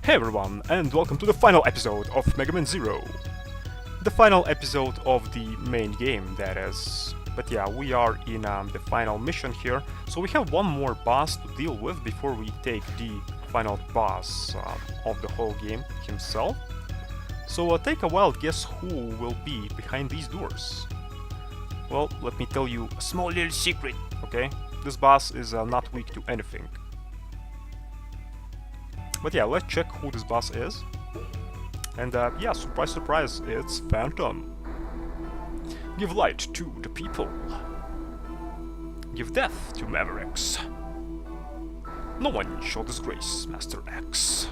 Hey everyone, and welcome to the final episode of Mega Man Zero. The final episode of the main game, that is. But yeah, we are in the final mission here, so we have one more boss to deal with before we take the final boss of the whole game himself. So take a wild guess who will be behind these doors. Well, let me tell you a small little secret, okay? This boss is not weak to anything. But yeah, let's check who this boss is. And yeah, surprise surprise, it's Phantom. Give light to the people. Give death to Mavericks. No one shall disgrace Master X.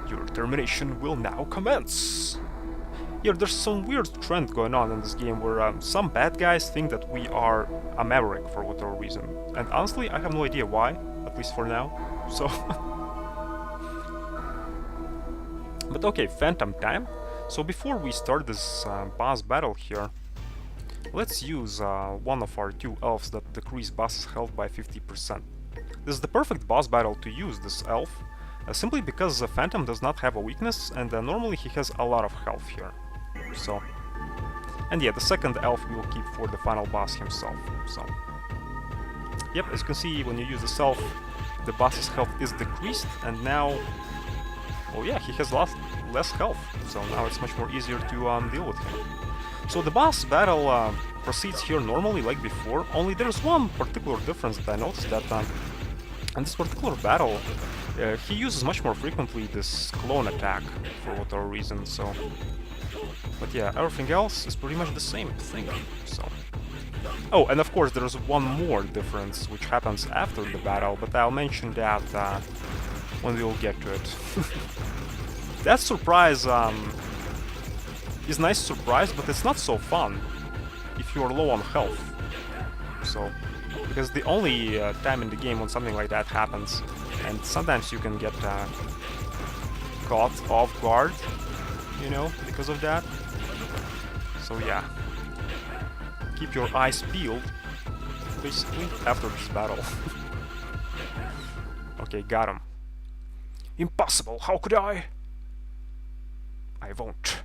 Your termination will now commence. Yeah, there's some weird trend going on in this game where some bad guys think that we are a Maverick for whatever reason. And honestly, I have no idea why, at least for now. So... But okay, Phantom time. So before we start this boss battle here, let's use one of our two elves that decrease boss's health by 50%. This is the perfect boss battle to use this elf, simply because Phantom does not have a weakness, and normally he has a lot of health here. So, and yeah, the second elf we will keep for the final boss himself. So, yep, as you can see, when you use this elf, the boss's health is decreased, and now, oh yeah, he has less health, so now it's much more easier to deal with him. So the boss battle proceeds here normally like before, only there's one particular difference that I noticed, that in this particular battle, he uses much more frequently this clone attack for whatever reason, so... But yeah, everything else is pretty much the same thing, so... Oh, and of course there's one more difference which happens after the battle, but I'll mention that when we will get to it. That surprise is a nice surprise, but it's not so fun if you're low on health. So, because the only time in the game when something like that happens, and sometimes you can get caught off guard, you know, because of that. So yeah. Keep your eyes peeled, basically, after this battle. Okay, got him. Impossible, how could I? I won't.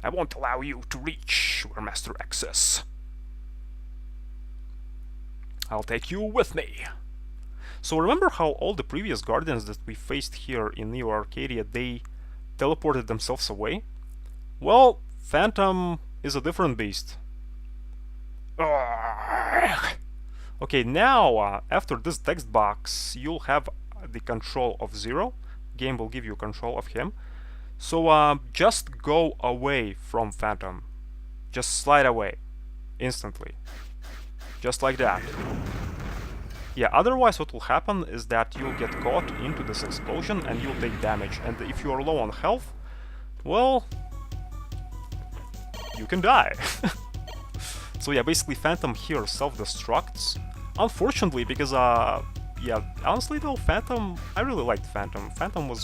I won't allow you to reach where Master X is. I'll take you with me. So remember how all the previous Guardians that we faced here in Neo Arcadia, they teleported themselves away? Well, Phantom is a different beast. Okay, now, after this text box, you'll have the control of Zero. Game will give you control of him. So, just go away from Phantom. Just slide away. Instantly. Just like that. Yeah, otherwise what will happen is that you'll get caught into this explosion and you'll take damage. And if you are low on health, well... you can die. So yeah, basically Phantom here self-destructs. Unfortunately, because yeah, honestly though, Phantom, I really liked Phantom. Phantom was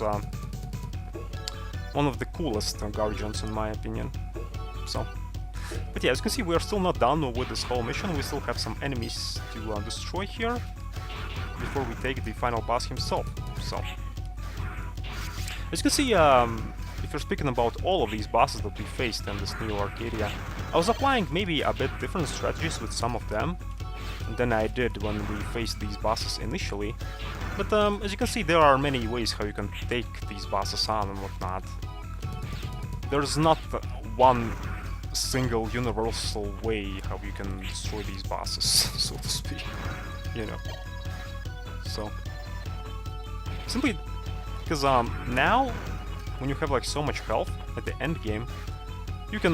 one of the coolest Guardians in my opinion. So, but yeah, as you can see, we are still not done with this whole mission. We still have some enemies to destroy here before we take the final boss himself. So, as you can see, if you're speaking about all of these bosses that we faced in this Neo Arcadia, I was applying maybe a bit different strategies with some of them than I did when we faced these bosses initially. But as you can see, there are many ways how you can take these bosses on and whatnot. There's not one single universal way how you can destroy these bosses, so to speak, you know. So, simply because now, when you have like so much health at the end game, you can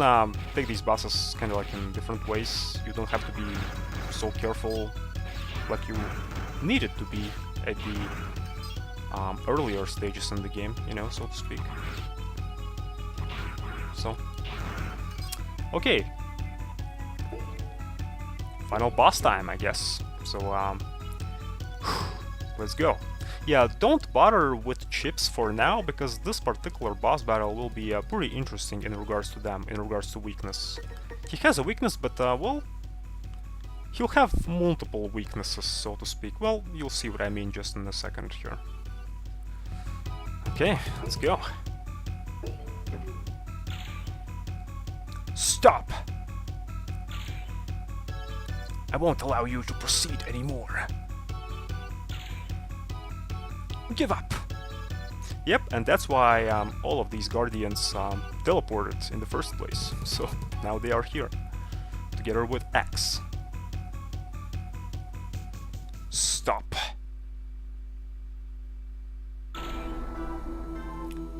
take these bosses kind of like in different ways. You don't have to be so careful like you needed to be at the earlier stages in the game, you know, so to speak. So, okay, final boss time, I guess. So, let's go. Yeah, don't bother with chips for now, because this particular boss battle will be pretty interesting in regards to them, in regards to weakness. He has a weakness, but, well, He'll have multiple weaknesses, so to speak. Well, you'll see what I mean just in a second here. Okay, let's go. Stop! I won't allow you to proceed anymore. Give up! Yep, and that's why all of these Guardians teleported in the first place. So now they are here, together with X. Stop.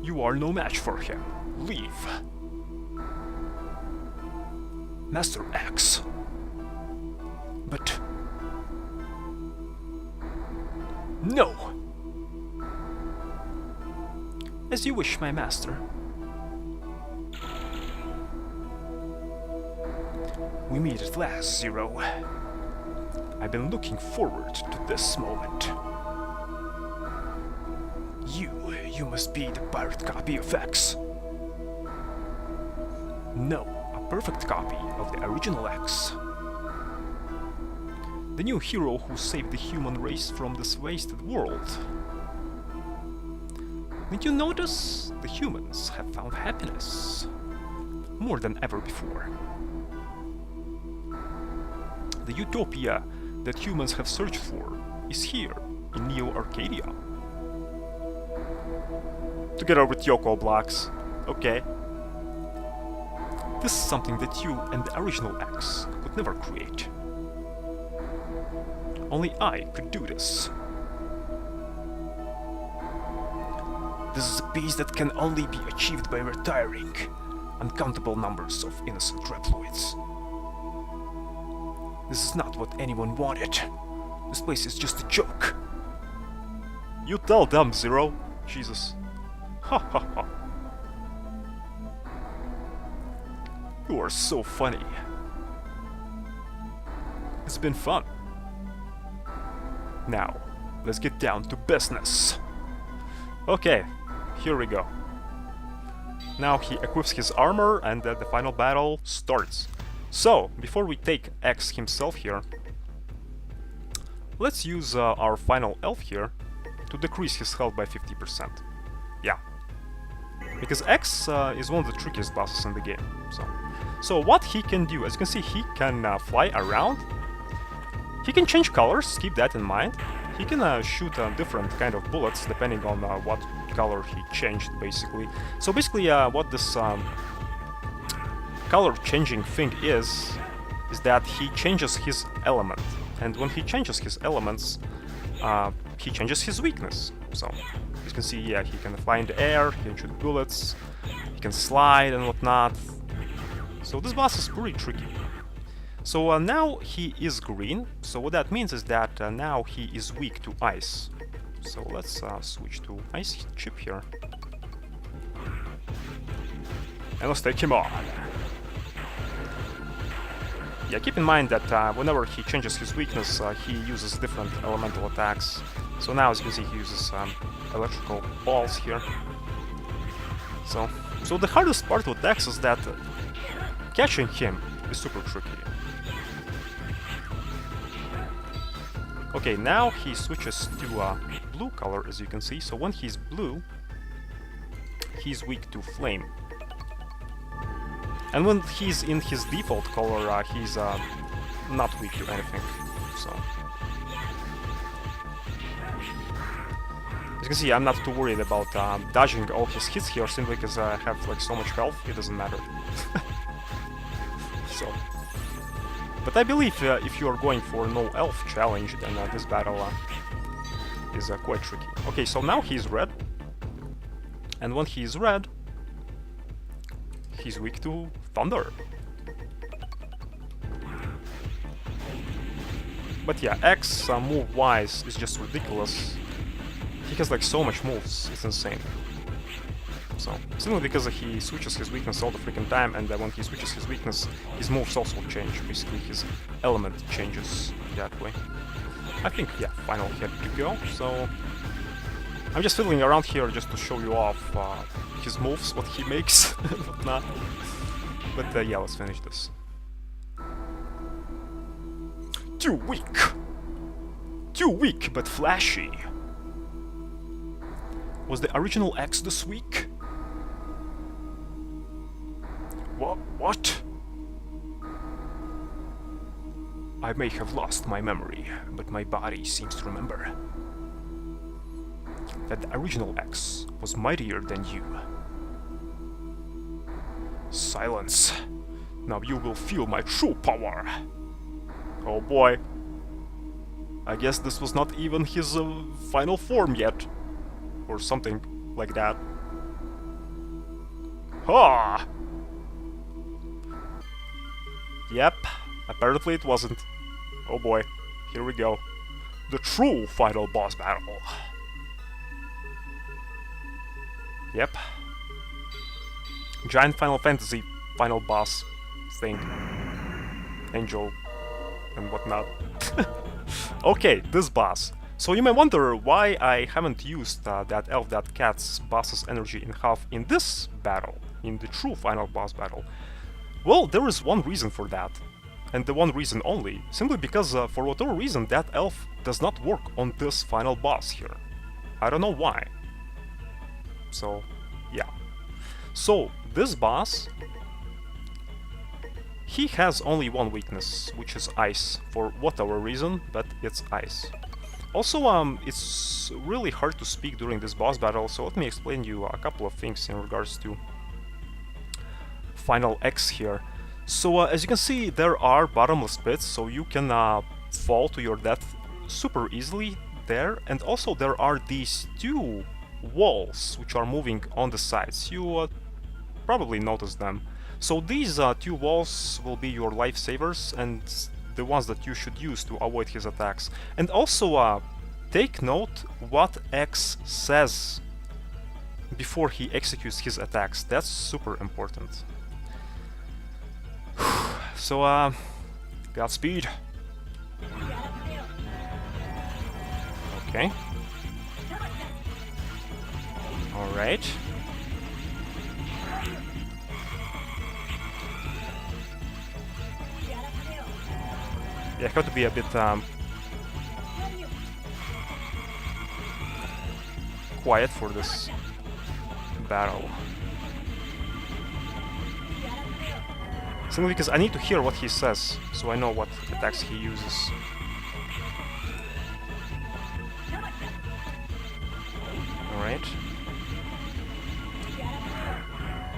You are no match for him. Leave. Master X. But... no! As you wish, my master. We meet at last, Zero. I've been looking forward to this moment. You must be the pirate copy of X. No, a perfect copy of the original X. The new hero who saved the human race from this wasted world. Did you notice? The humans have found happiness. More than ever before. The utopia that humans have searched for is here, in Neo Arcadia. Together with Yoko Blocks. Okay. This is something that you and the original X could never create. Only I could do this. This is a peace that can only be achieved by retiring uncountable numbers of innocent Reploids. This is not what anyone wanted. This place is just a joke. You tell them, Zero. Jesus. Ha ha ha. You are so funny. It's been fun. Now, let's get down to business. Okay, here we go. Now he equips his armor and the final battle starts. So, before we take X himself here, let's use our final elf here to decrease his health by 50%. Yeah. Because X is one of the trickiest bosses in the game. So what he can do, as you can see, he can fly around. He can change colors, keep that in mind. He can shoot different kind of bullets depending on what color he changed, basically. So basically what this color changing thing is that he changes his element. And when he changes his elements, he changes his weakness. So, as you can see, yeah, he can fly in the air, he can shoot bullets, he can slide and whatnot. So this boss is pretty tricky. So now he is green, so what that means is that now he is weak to ice. So let's switch to ice chip here. And let's take him on. Yeah, keep in mind that whenever he changes his weakness, he uses different elemental attacks. So now, as you can see, he uses electrical balls here. So the hardest part with X is that catching him is super tricky. Okay, now he switches to blue color, as you can see. So when he's blue, he's weak to flame. And when he's in his default color, he's not weak to anything. So, as you can see, I'm not too worried about dodging all his hits here, simply because I have like so much health, it doesn't matter. So, but I believe if you are going for no elf challenge, then this battle is quite tricky. Okay, so now he's red, and when he's red, he's weak to thunder. But yeah, X move-wise is just ridiculous. He has like so much moves, it's insane. So, simply because he switches his weakness all the freaking time, and when he switches his weakness, his moves also change. Basically, his element changes that way. I think, yeah, final hit to go, so... I'm just fiddling around here just to show you off his moves, what he makes, and whatnot. But yeah, let's finish this. Too weak. Too weak, but flashy. Was the original X this weak? What? I may have lost my memory, but my body seems to remember that the original X was mightier than you. Silence. Now you will feel my true power. Oh boy. I guess this was not even his final form yet. Or something like that. Ha! Yep, apparently it wasn't. Oh boy, here we go. The true final boss battle. Yep. Giant Final Fantasy final boss thing. Angel and whatnot. Okay, this boss. So you may wonder why I haven't used that elf that cuts boss's energy in half in this battle, in the true final boss battle. Well, there is one reason for that, and the one reason only, simply because for whatever reason that elf does not work on this final boss here. I don't know why. So, yeah. So, this boss, he has only one weakness, which is ice, for whatever reason, but it's ice. Also, it's really hard to speak during this boss battle, so let me explain you a couple of things in regards to Final X here. So, as you can see, there are bottomless pits, so you can fall to your death super easily there, and also there are these two walls which are moving on the sides. You probably noticed them. So these two walls will be your lifesavers and the ones that you should use to avoid his attacks. And also take note what X says before he executes his attacks. That's super important. So Godspeed. Okay. Alright. Yeah, I have to be a bit quiet for this battle. Simply because I need to hear what he says, so I know what attacks he uses. Alright.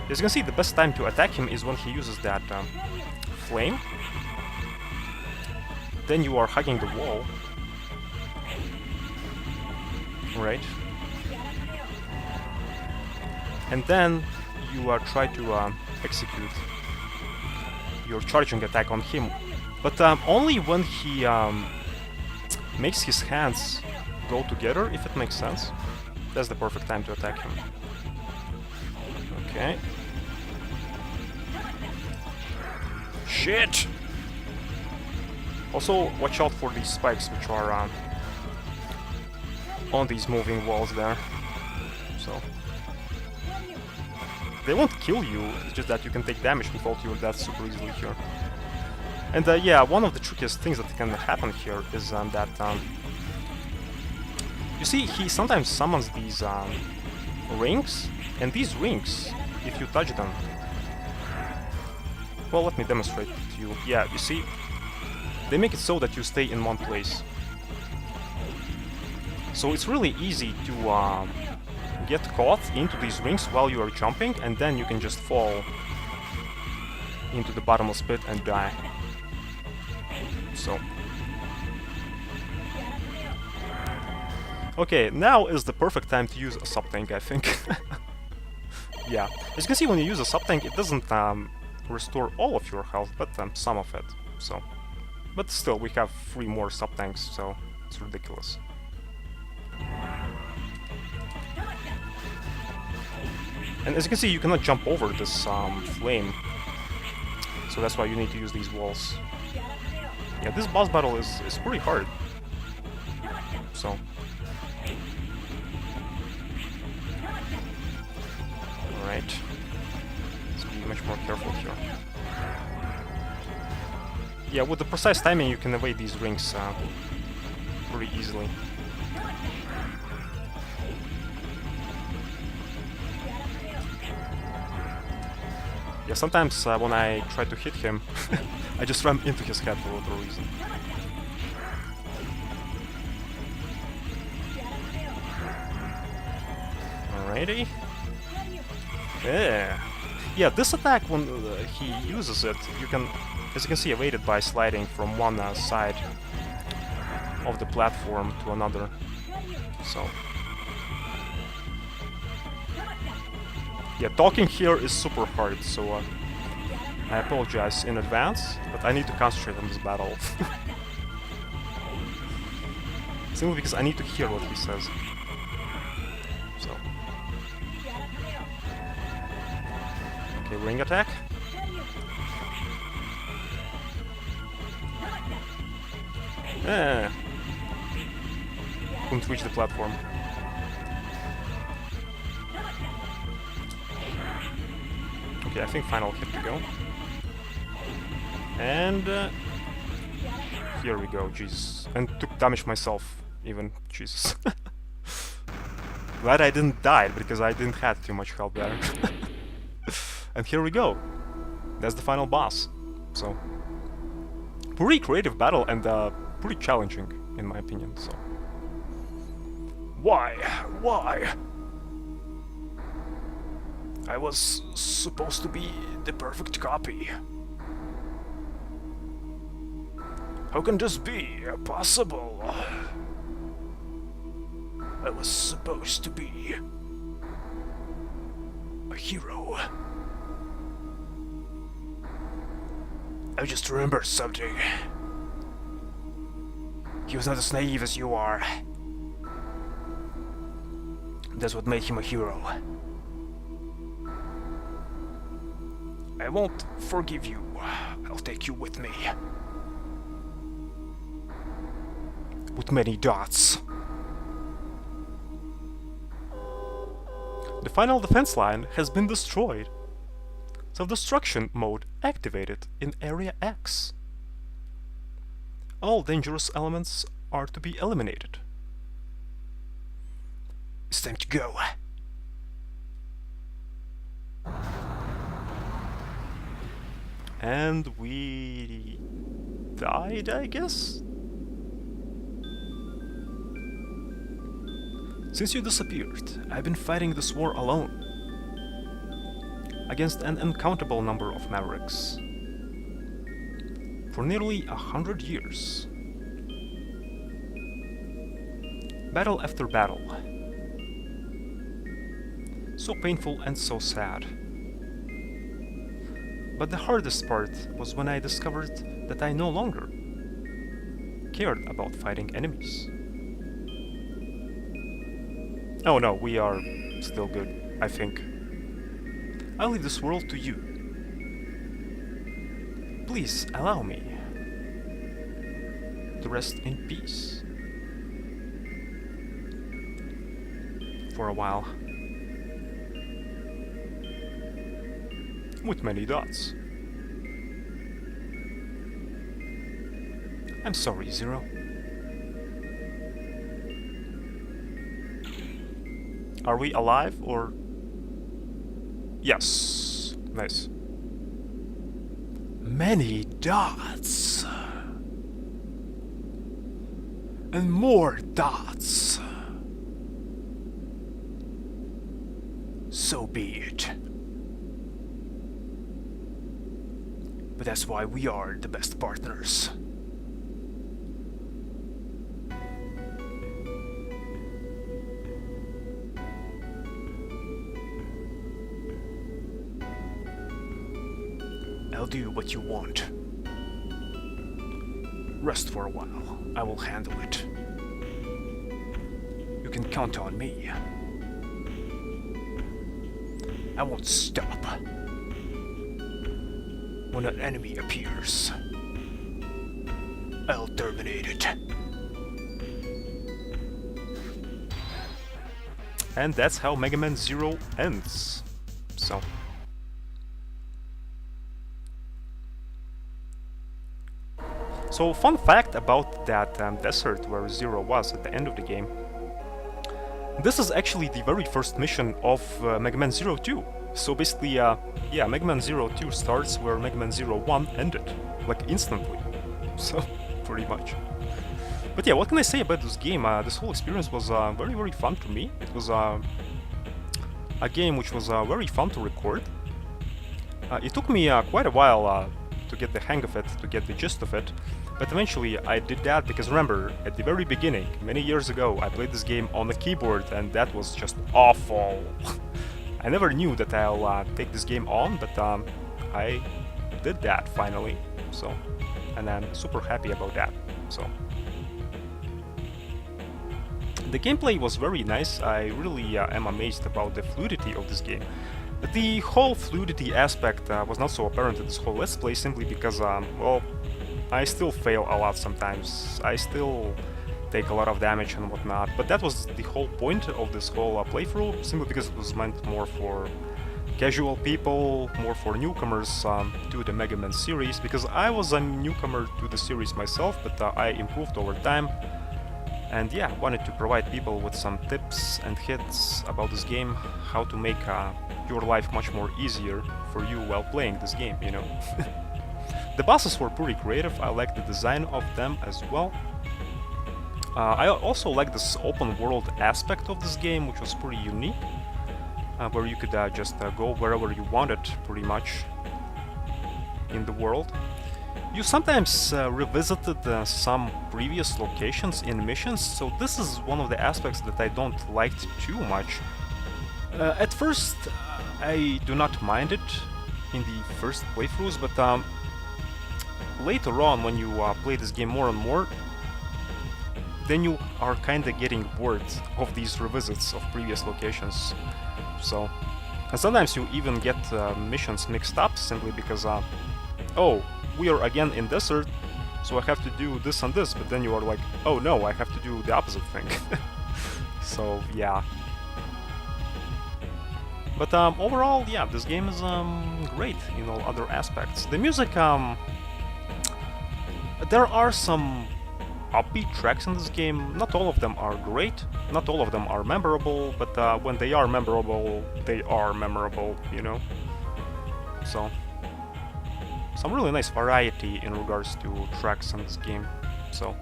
As you can see, the best time to attack him is when he uses that flame. Then you are hugging the wall. Right. And then you try to execute your charging attack on him. But only when he makes his hands go together, if it makes sense. That's the perfect time to attack him. Okay. Shit! Also, watch out for these spikes which are on these moving walls there. So they won't kill you, it's just that you can take damage and fall to your death super easily here. And yeah, one of the trickiest things that can happen here is that you see, he sometimes summons these rings, and these rings, if you touch them, well, let me demonstrate to you. Yeah, you see, they make it so that you stay in one place. So it's really easy to get caught into these rings while you are jumping, and then you can just fall into the bottomless pit and die. So. Okay, now is the perfect time to use a sub-tank, I think. Yeah, as you can see, when you use a sub-tank, it doesn't restore all of your health, but some of it, so. But still, we have 3 more sub-tanks, so it's ridiculous. And as you can see, you cannot jump over this flame, so that's why you need to use these walls. Yeah, this boss battle is pretty hard, so. Alright, let's be much more careful here. Yeah, with the precise timing you can evade these rings pretty easily. Yeah, sometimes when I try to hit him, I just ram into his head for whatever reason. Alrighty. Yeah. Yeah, this attack, when he uses it, you can, as you can see, evade it by sliding from one side of the platform to another. So. Yeah, talking here is super hard, so I apologize in advance, but I need to concentrate on this battle. Simply because I need to hear what he says. So. Okay, ring attack. Couldn't reach the platform. Okay, I think final hit to go. And here we go, Jesus. And took damage myself, even. Jesus. Glad I didn't die, because I didn't have too much health there. And here we go. That's the final boss. So, pretty creative battle and pretty challenging, in my opinion. So, why? I was supposed to be the perfect copy. How can this be possible? I was supposed to be a hero. I just remembered something. He was not as naive as you are. That's what made him a hero. I won't forgive you. I'll take you with me. With many dots. The final defense line has been destroyed. Self-destruction mode activated in Area X. All dangerous elements are to be eliminated. It's time to go. And we died, I guess? Since you disappeared, I've been fighting this war alone. Against an uncountable number of Mavericks. For nearly 100 years. Battle after battle. So painful and so sad. But the hardest part was when I discovered that I no longer cared about fighting enemies. Oh no, we are still good, I think. I'll leave this world to you. Please allow me to rest in peace. For a while. With many dots. I'm sorry, Zero. Are we alive or... Yes. Nice. Many dots. And more dots. So be it. But that's why we are the best partners. I'll do what you want. Rest for a while. I will handle it. You can count on me. I won't stop. When an enemy appears, I'll terminate it. And that's how Mega Man Zero ends. So... So fun fact about that desert where Zero was at the end of the game. This is actually the very first mission of Mega Man Zero 2. So basically, yeah, Mega Man Zero 2 starts where Mega Man Zero 1 ended, like instantly. So, pretty much. But yeah, what can I say about this game? This whole experience was very, very fun to me. It was a game which was very fun to record. It took me quite a while to get the hang of it, to get the gist of it. But eventually I did that because remember, at the very beginning, many years ago, I played this game on the keyboard and that was just awful. I never knew that I'll take this game on, but I did that finally. So, and I'm super happy about that. So, the gameplay was very nice. I really am amazed about the fluidity of this game. The whole fluidity aspect was not so apparent in this whole Let's Play simply because, well, I still fail a lot sometimes. I still take a lot of damage and whatnot, but that was the whole point of this whole playthrough, simply because it was meant more for casual people, more for newcomers to the Mega Man series, because I was a newcomer to the series myself, but I improved over time. And yeah, wanted to provide people with some tips and hints about this game, how to make your life much more easier for you while playing this game, you know. The bosses were pretty creative, I liked the design of them as well. I also like this open world aspect of this game, which was pretty unique, where you could just go wherever you wanted, pretty much, in the world. You sometimes revisited some previous locations in missions, so this is one of the aspects that I don't like too much. At first, I do not mind it in the first playthroughs, but later on, when you play this game more and more, then you are kinda getting bored of these revisits of previous locations. So, and sometimes you even get missions mixed up simply because, oh, we are again in desert, so I have to do this and this, but then you are like, oh no, I have to do the opposite thing. So, yeah. But overall, yeah, this game is great in all other aspects. The music, there are some upbeat tracks in this game. Not all of them are great, not all of them are memorable, but when they are memorable, you know? So, some really nice variety in regards to tracks in this game, so...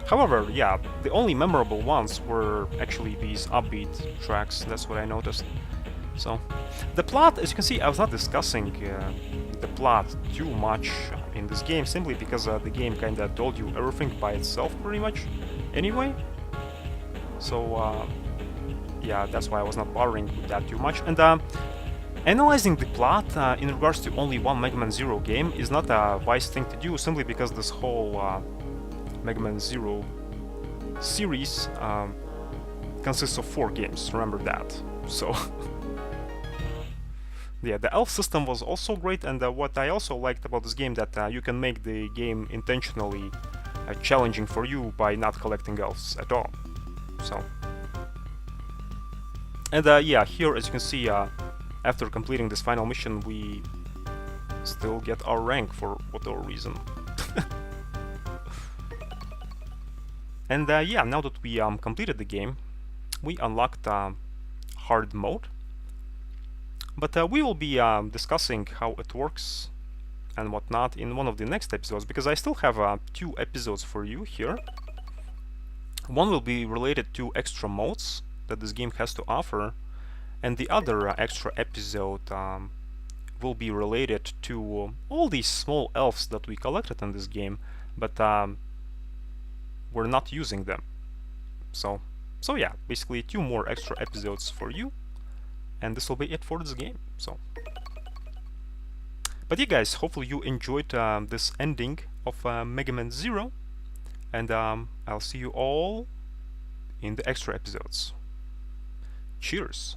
However, yeah, the only memorable ones were actually these upbeat tracks, that's what I noticed. So, the plot, as you can see, I was not discussing the plot too much in this game, simply because the game kinda told you everything by itself, pretty much, anyway. So, yeah, that's why I was not bothering with that too much. And, analyzing the plot in regards to only one Mega Man Zero game is not a wise thing to do, simply because this whole Mega Man Zero series consists of 4 games, remember that. So, yeah, the elf system was also great, and what I also liked about this game that you can make the game intentionally challenging for you by not collecting elves at all. So, and yeah, here as you can see, after completing this final mission, we still get our rank for whatever reason. And yeah, now that we completed the game, we unlocked hard mode. But we will be discussing how it works and whatnot in one of the next episodes, because I still have 2 episodes for you here. One will be related to extra modes that this game has to offer, and the other extra episode will be related to all these small elves that we collected in this game, but we're not using them. So yeah, basically 2 more extra episodes for you, and this will be it for this game. So, but yeah, guys, hopefully you enjoyed this ending of Mega Man Zero, and I'll see you all in the extra episodes. Cheers!